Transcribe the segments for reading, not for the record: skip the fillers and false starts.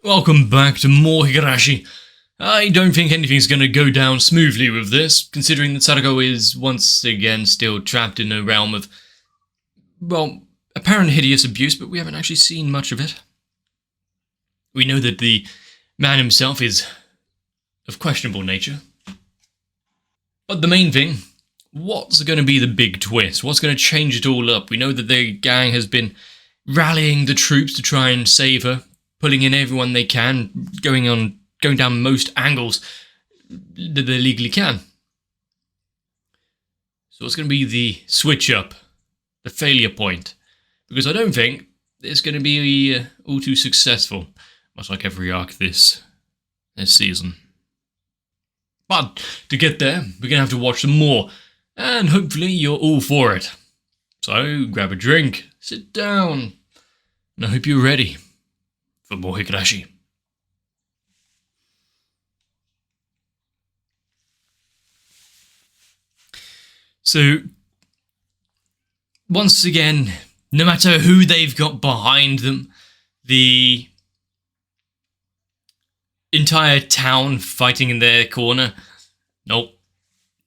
Welcome back to more Higurashi. I don't think anything's going to go down smoothly with this, considering that Sadako is once again still trapped in a realm of, well, apparent hideous abuse, but we haven't actually seen much of it. We know that the man himself is of questionable nature. But the main thing, what's going to be the big twist? What's going to change it all up? We know that the gang has been rallying the troops to try and save her, pulling in everyone they can, going down most angles that they legally can. So what's going to be the switch up, the failure point? Because I don't think it's going to be all too successful, much like every arc this season. But to get there, we're going to have to watch some more, and hopefully you're all for it. So grab a drink, sit down, and I hope you're ready for more Higurashi. So, once again, no matter who they've got behind them, the entire town fighting in their corner, nope,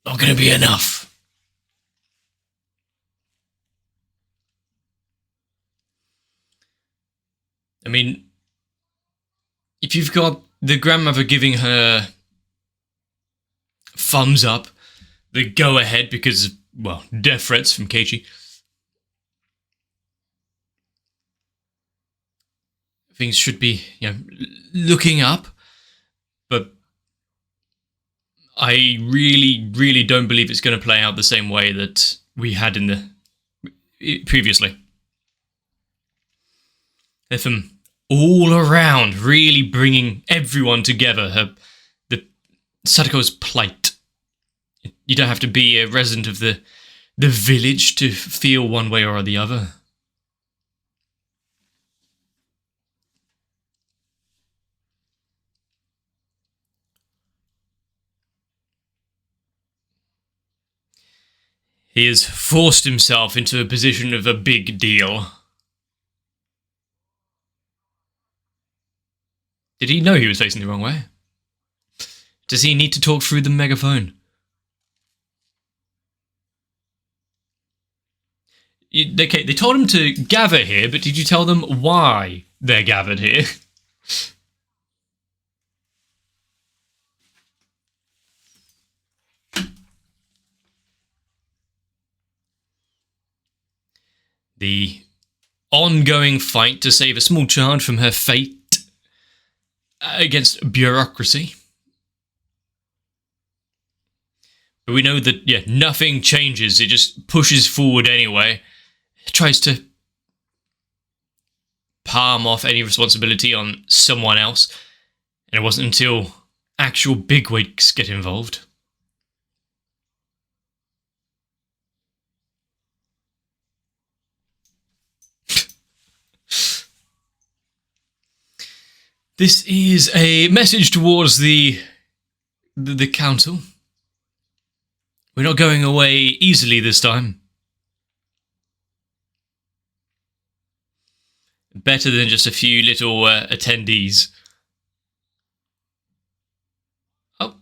not gonna be enough. I mean, if you've got the grandmother giving her thumbs up, the go-ahead because of, well, death threats from Keiichi, things should be, looking up. But I really don't believe it's going to play out the same way that we had in the previously. They're from all around, really bringing everyone together. The Sadako's plight. You don't have to be a resident of the village to feel one way or the other. He has forced himself into a position of a big deal. Did he know he was facing the wrong way? Does he need to talk through the megaphone? They told him to gather here, but did you tell them why they're gathered here? The ongoing fight to save a small child from her fate against bureaucracy. But we know that, nothing changes. It just pushes forward anyway. It tries to palm off any responsibility on someone else. And it wasn't until actual bigwigs get involved. This is a message towards the council. We're not going away easily this time. Better than just a few little attendees. Oh,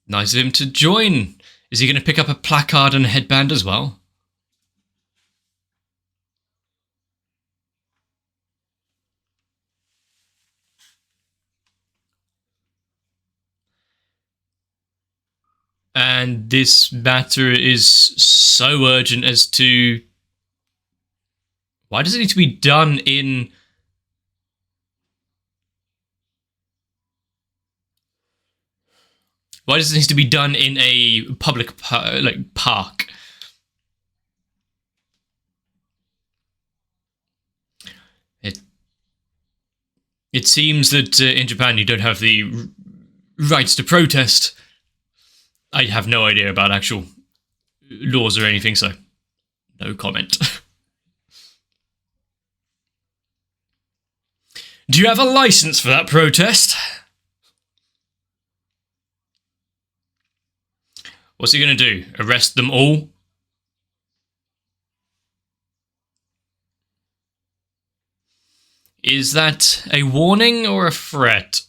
nice of him to join. Is he going to pick up a placard and a headband as well? And this matter is so urgent as to... Why does it need to be done in... Why does it need to be done in a public park? It seems that in Japan you don't have the rights to protest. I have no idea about actual laws or anything, so no comment. Do you have a license for that protest? What's he going to do? Arrest them all? Is that a warning or a threat?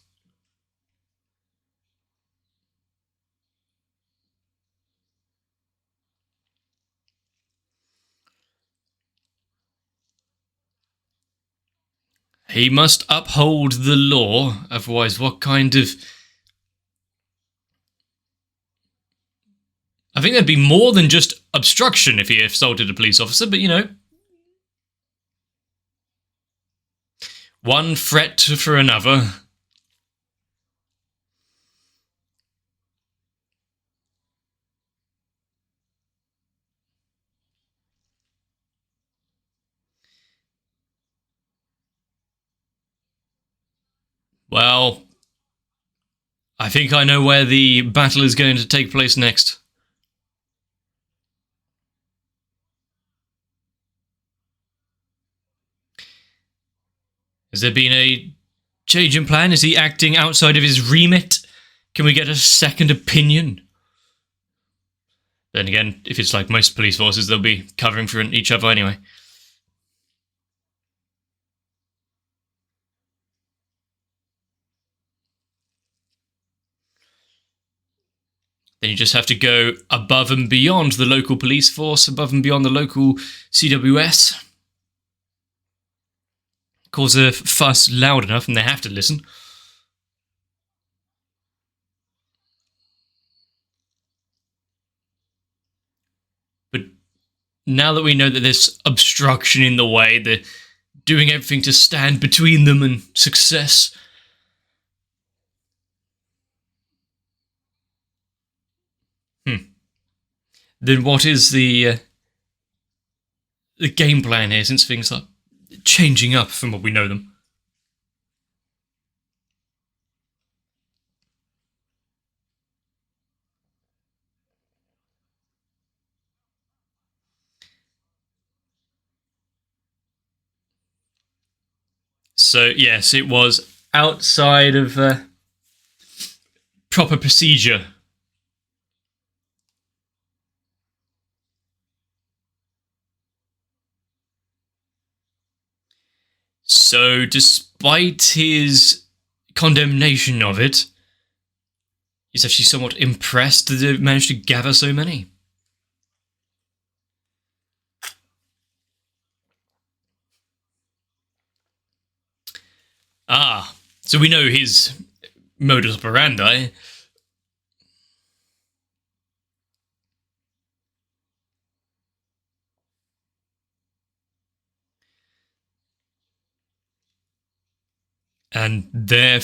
He must uphold the law, otherwise what kind of... I think there'd be more than just obstruction if he assaulted a police officer, but you know... One threat for another. Well, I think I know where the battle is going to take place next. Has there been a change in plan? Is he acting outside of his remit? Can we get a second opinion? Then again, if it's like most police forces, they'll be covering for each other anyway. Then you just have to go above and beyond the local police force, above and beyond the local CWS. Cause a fuss loud enough and they have to listen. But now that we know that there's obstruction in the way, they're doing everything to stand between them and success. Then what is the game plan here, since things are changing up from what we know them? So, yes, it was outside of proper procedure. So, despite his condemnation of it, he's actually somewhat impressed that they've managed to gather so many. Ah, so we know his modus operandi. And therefore...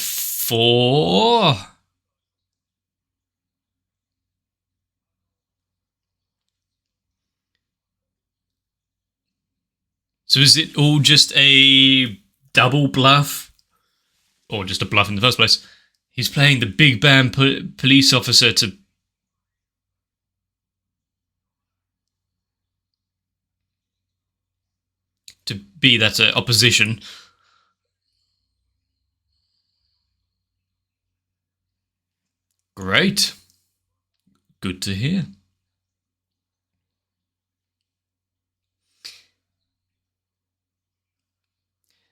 So is it all just a double bluff? Or just a bluff in the first place? He's playing the big bad police officer to be that opposition. Great. Good to hear.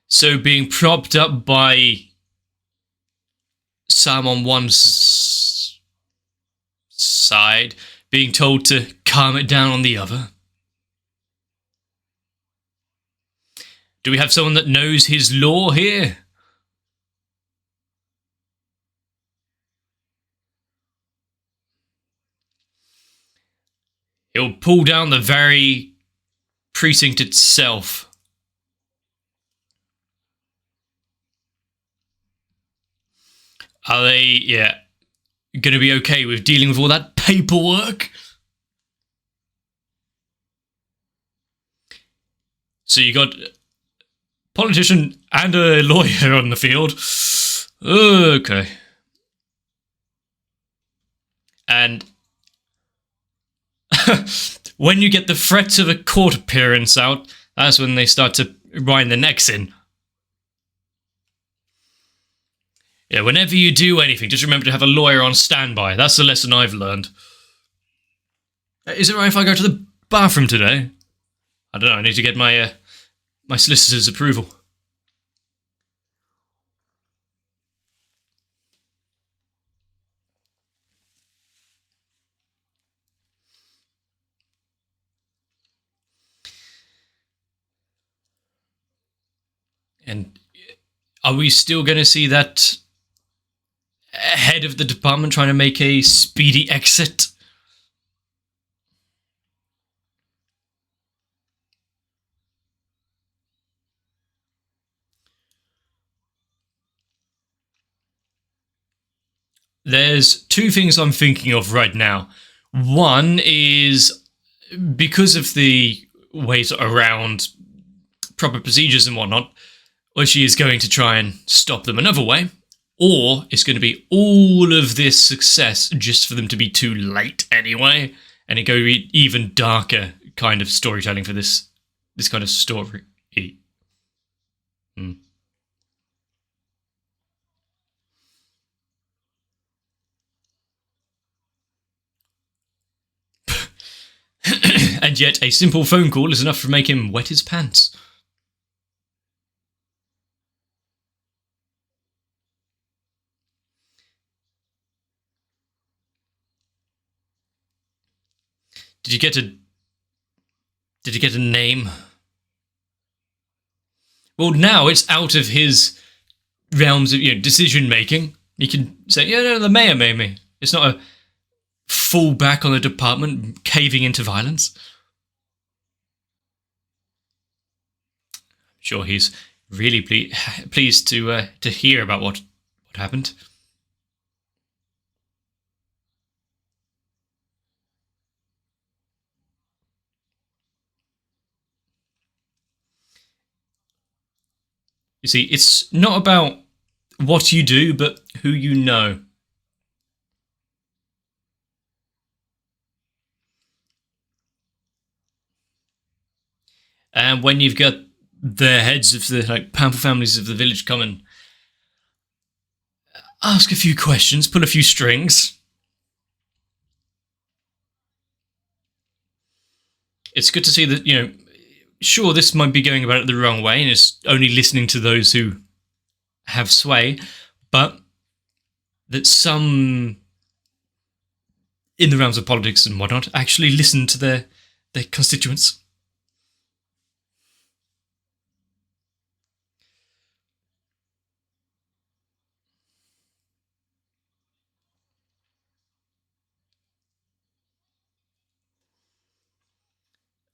So being propped up by Sam on one side, being told to calm it down on the other. Do we have someone that knows his law here? He'll pull down the very precinct itself. Are they, going to be okay with dealing with all that paperwork? So you got a politician and a lawyer on the field. Okay. And when you get the threats of a court appearance out, that's when they start to wind their necks in. Yeah, whenever you do anything, just remember to have a lawyer on standby. That's the lesson I've learned. Is it right if I go to the bathroom today? I don't know, I need to get my my solicitor's approval. And are we still going to see that head of the department trying to make a speedy exit? There's two things I'm thinking of right now. One is because of the ways around proper procedures and whatnot, or she is going to try and stop them another way, or it's going to be all of this success just for them to be too late anyway, and it go even darker kind of storytelling for this kind of story. Hmm. And yet, a simple phone call is enough to make him wet his pants. Did you get a name? Well, now it's out of his realms of decision making. He can say, yeah, no, the mayor made me. It's not a fall back on the department caving into violence. I'm sure he's really pleased to hear about what happened. You see, it's not about what you do, but who you know. And when you've got the heads of the powerful families of the village come and ask a few questions, pull a few strings, it's good to see that, sure, this might be going about it the wrong way and it's only listening to those who have sway, but that some in the realms of politics and whatnot actually listen to their constituents.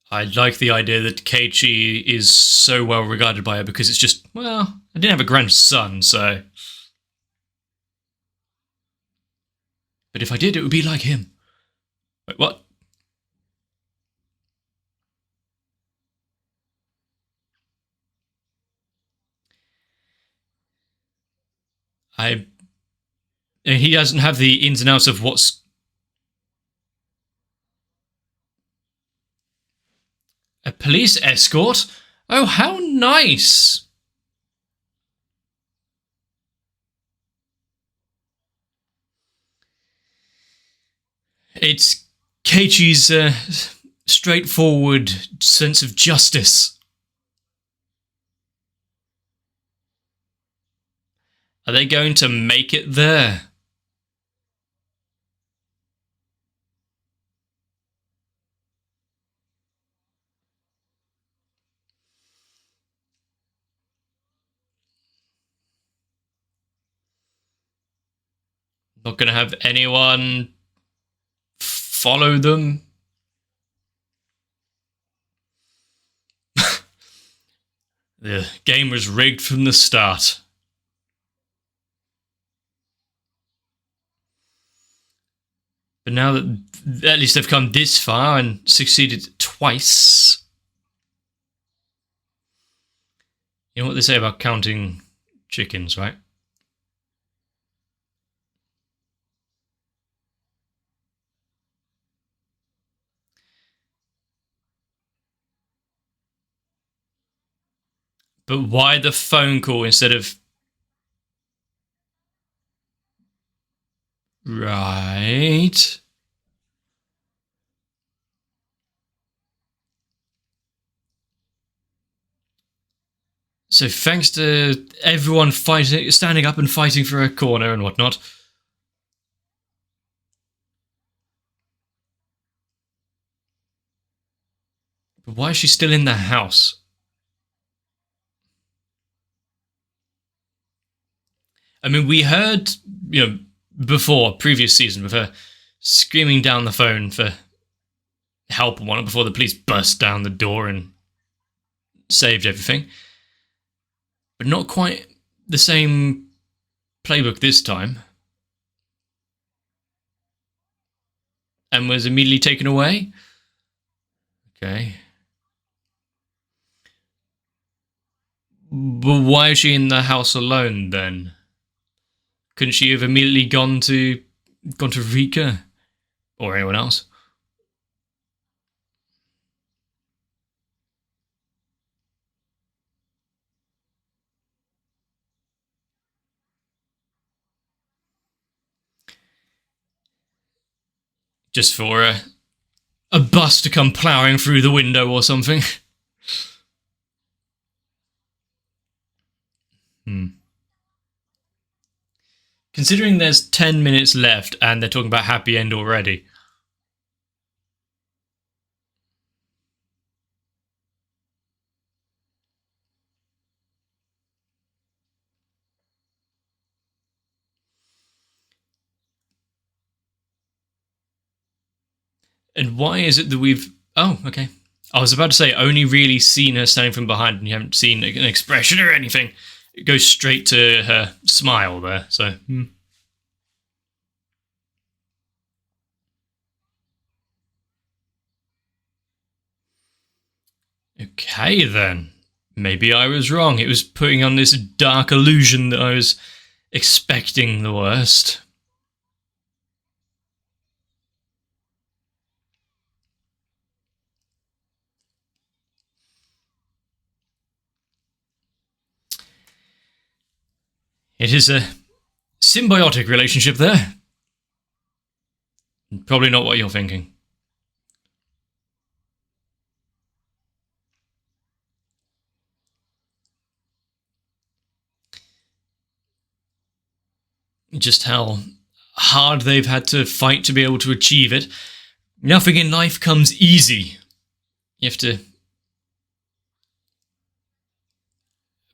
I like the idea that Keiichi is so well regarded by her because it's just, well, I didn't have a grandson, so. But if I did, it would be like him. Wait, what? He doesn't have the ins and outs of what's. A police escort? Oh, how nice! It's Keiichi's straightforward sense of justice. Are they going to make it there? Not going to have anyone follow them? The game was rigged from the start. But now that at least they've come this far and succeeded twice. You know what they say about counting chickens, right? But why the phone call instead of... Right. So thanks to everyone standing up and fighting for a corner and whatnot. But why is she still in the house? I mean, we heard, before, previous season, with her screaming down the phone for help and whatnot before the police burst down the door and saved everything. But not quite the same playbook this time. And was immediately taken away? Okay. But why is she in the house alone then? Couldn't she have immediately gone to Rika? Or anyone else? Just for a bus to come ploughing through the window or something? Considering there's 10 minutes left and they're talking about happy end already. And why is it that we've... Oh, okay. I was about to say, only really seen her standing from behind and you haven't seen an expression or anything. It goes straight to her smile there, so... Okay, then. Maybe I was wrong. It was putting on this dark illusion that I was expecting the worst. It is a symbiotic relationship there. Probably not what you're thinking. Just how hard they've had to fight to be able to achieve it. Nothing in life comes easy. You have to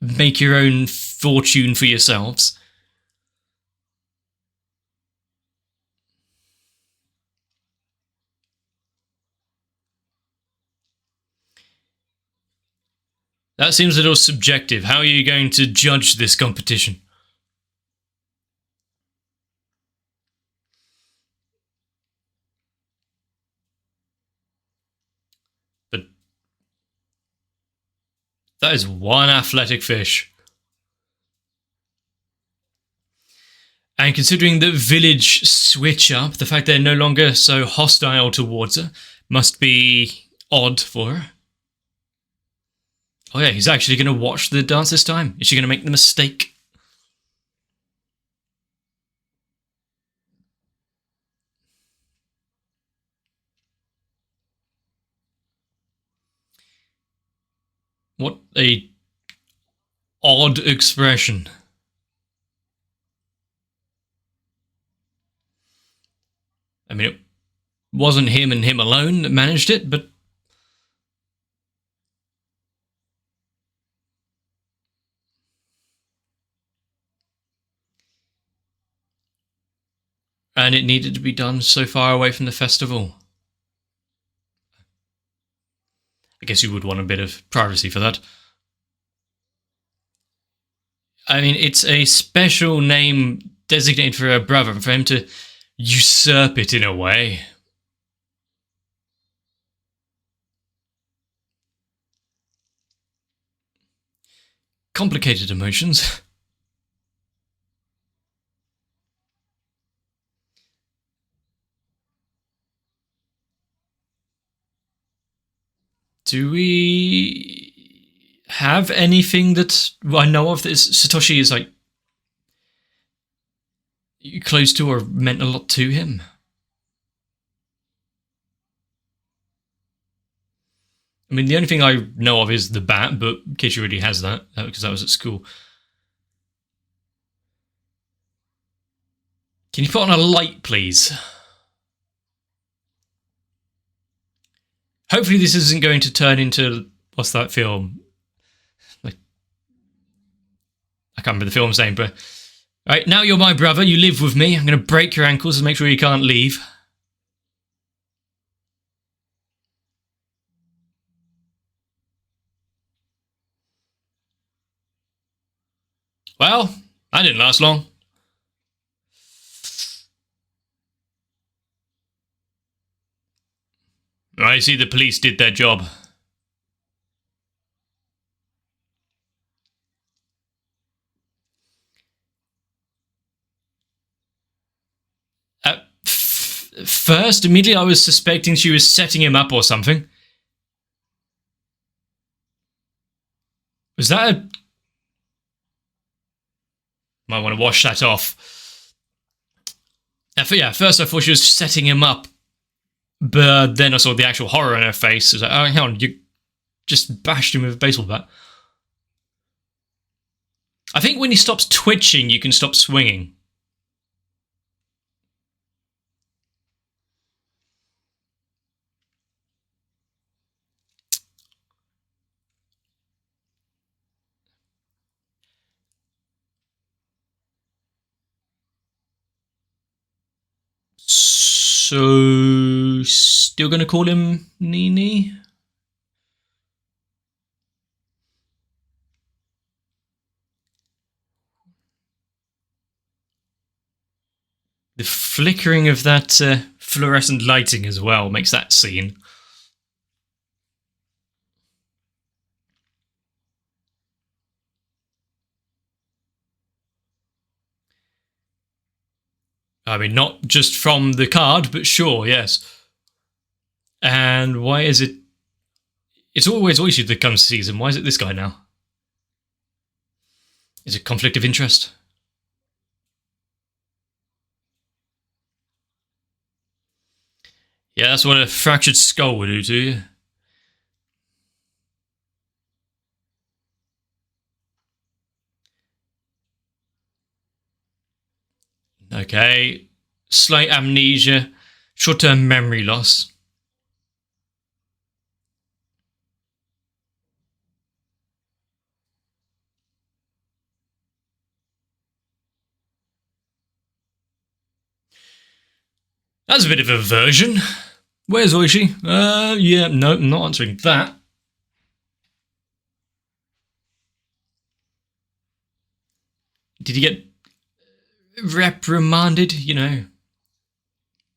make your own fortune for yourselves. That seems a little subjective. How are you going to judge this competition? But that is one athletic fish. And considering the village switch up, the fact they're no longer so hostile towards her must be odd for her. Oh yeah, he's actually going to watch the dance this time. Is she going to make the mistake? What a odd expression. I mean, it wasn't him and him alone that managed it, but... And it needed to be done so far away from the festival. I guess you would want a bit of privacy for that. I mean, it's a special name designated for her brother, and for him to usurp it in a way. Complicated emotions. Do we have anything that I know of that Satoshi is like close to or meant a lot to him? I mean, the only thing I know of is the bat, but Kishi already has that because that was at school. Can you put on a light, please? Hopefully this isn't going to turn into... What's that film? Like, I can't remember the film's name, but Right, now you're my brother, you live with me. I'm going to break your ankles and make sure you can't leave. Well, that didn't last long. I see the police did their job. At first, immediately I was suspecting she was setting him up or something. Was that a... Might want to wash that off. At first I thought she was setting him up. But then I saw the actual horror in her face. I was like, oh, hang on, you just bashed him with a baseball bat. I think when he stops twitching, you can stop swinging. So, still gonna call him Nini? The flickering of that fluorescent lighting as well makes that scene. I mean, not just from the card, but sure, yes. And why is it... It's always Oishi that comes to sees him. Why is it this guy now? Is it conflict of interest? Yeah, that's what a fractured skull would do to you. Okay. Slight amnesia. Short-term memory loss. That's a bit of a version. Where's Oishi? Yeah, no, I'm not answering that. Did he get reprimanded, you know,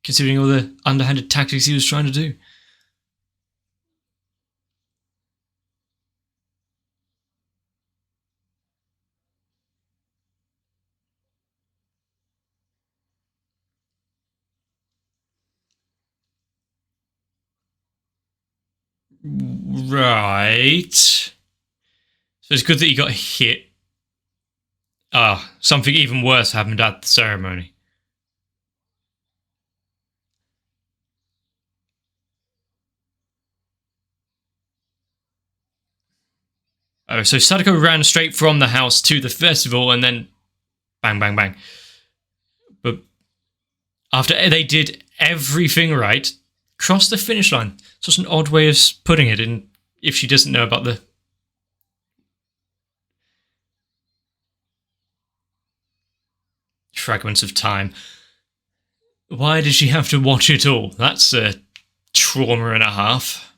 considering all the underhanded tactics he was trying to do? Right. So it's good that he got hit. Ah, something even worse happened at the ceremony. Oh, so Sadako ran straight from the house to the festival and then bang, bang, bang. But after they did everything right, crossed the finish line. Such an odd way of putting it in if she doesn't know about the fragments of time. Why did she have to watch it all? That's a trauma and a half.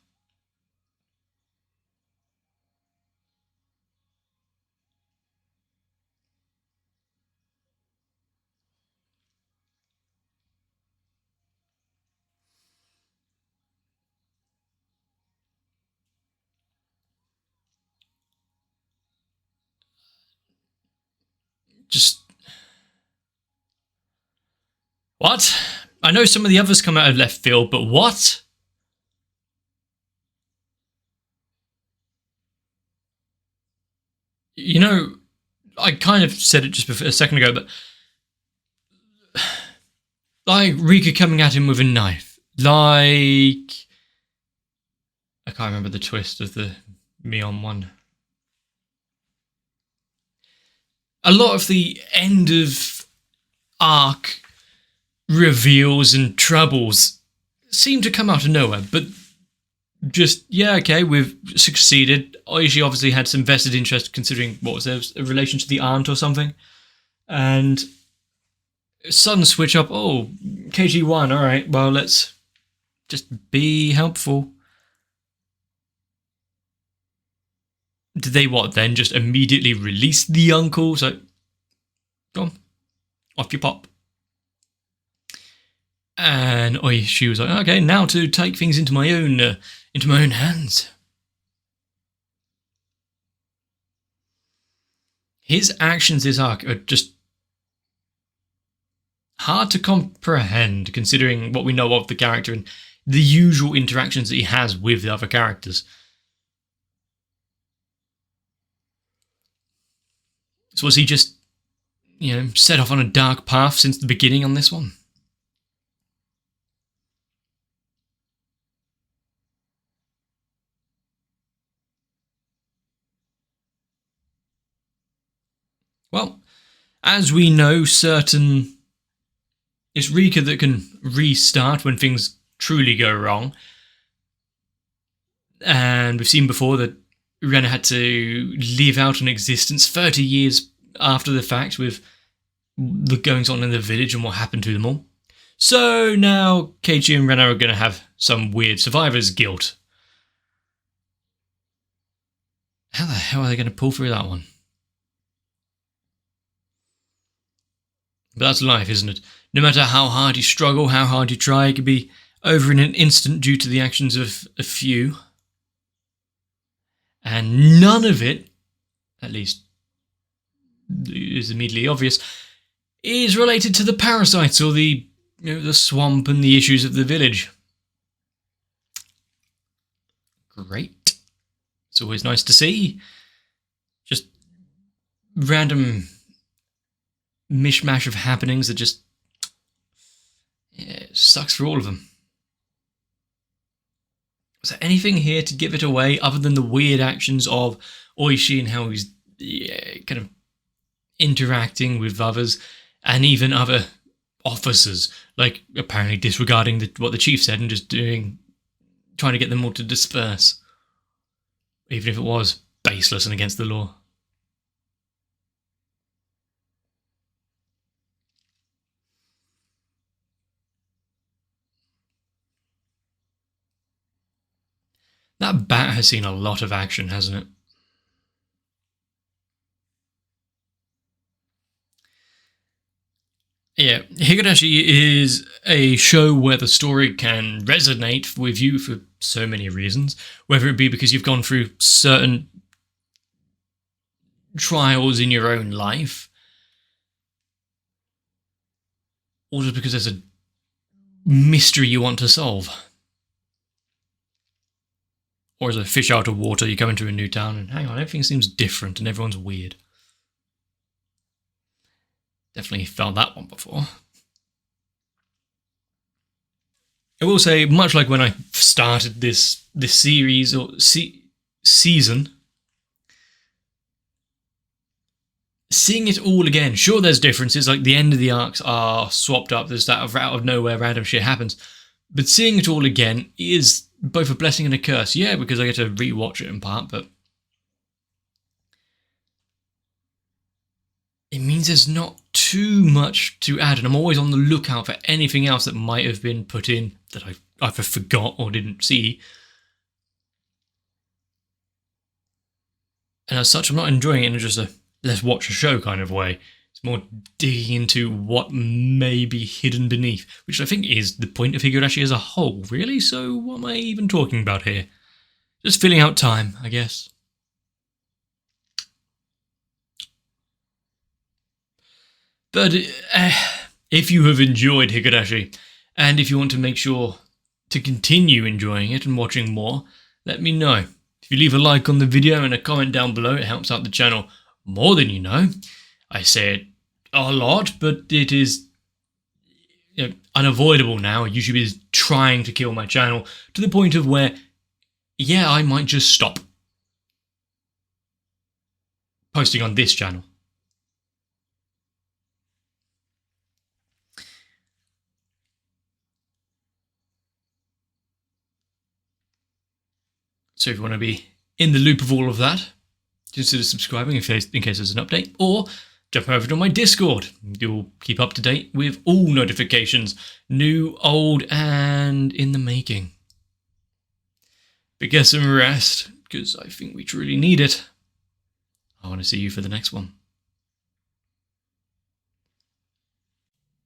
Just... What? I know some of the others come out of left field, but what? You know, I kind of said it just before, a second ago, but... Like Rika coming at him with a knife. Like... I can't remember the twist of the Mion one. A lot of the end of arc reveals and troubles seem to come out of nowhere, but just, yeah, okay, we've succeeded. Oishi obviously had some vested interest considering, what was there, a relation to the aunt or something? And sudden switch up. Oh, KG1. All right. Well, let's just be helpful. Did they what then? Just immediately release the uncle? So, go on, off you pop. And she was like, okay, now to take things into my own hands. His actions this arc are just hard to comprehend, considering what we know of the character and the usual interactions that he has with the other characters. So was he just, set off on a dark path since the beginning on this one? Well, as we know, it's Rika that can restart when things truly go wrong. And we've seen before that Rena had to live out an existence 30 years after the fact with the goings on in the village and what happened to them all. So now Keiichi and Rena are going to have some weird survivor's guilt. How the hell are they going to pull through that one? But that's life, isn't it? No matter how hard you struggle, how hard you try, it could be over in an instant due to the actions of a few. And none of it, at least is immediately obvious, is related to the parasites or the swamp and the issues of the village. Great. It's always nice to see. Just random mishmash of happenings that just sucks for all of them. Was there anything here to give it away other than the weird actions of Oishi and how he's kind of interacting with others and even other officers, like apparently disregarding what the chief said and just trying to get them all to disperse, even if it was baseless and against the law. That bat has seen a lot of action, hasn't it? Yeah, Higurashi is a show where the story can resonate with you for so many reasons, whether it be because you've gone through certain trials in your own life, or just because there's a mystery you want to solve. Or as a fish out of water, you come into a new town and hang on, everything seems different and everyone's weird. Definitely felt that one before. I will say, much like when I started this series or season, seeing it all again, sure there's differences, like the end of the arcs are swapped up, there's that out of nowhere random shit happens, but seeing it all again is both a blessing and a curse. Yeah, because I get to rewatch it in part, but it means there's not too much to add, and I'm always on the lookout for anything else that might have been put in that I either forgot or didn't see. And as such, I'm not enjoying it in just a let's watch a show kind of way. It's more digging into what may be hidden beneath, which I think is the point of Higurashi as a whole, really. So what am I even talking about here? Just filling out time, I guess. But if you have enjoyed Higurashi, and if you want to make sure to continue enjoying it and watching more, let me know. If you leave a like on the video and a comment down below, it helps out the channel more than you know. I say it a lot, but it is unavoidable now. YouTube is trying to kill my channel to the point of where, yeah, I might just stop posting on this channel. So if you want to be in the loop of all of that, consider subscribing in case there's an update, or jump over to my Discord. You'll keep up to date with all notifications, new, old, and in the making. But get some rest, because I think we truly need it. I want to see you for the next one.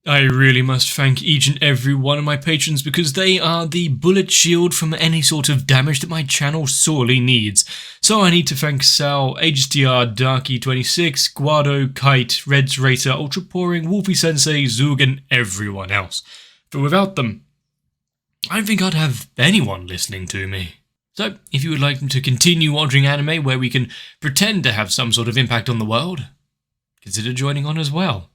I really must thank each and every one of my patrons because they are the bullet shield from any sort of damage that my channel sorely needs. So I need to thank Sal, HDR, Darky26, Guado, Kite, Reds Racer, Ultra Pouring, Wolfie Sensei, Zug, and everyone else. For without them, I don't think I'd have anyone listening to me. So, if you would like to continue watching anime where we can pretend to have some sort of impact on the world, consider joining on as well.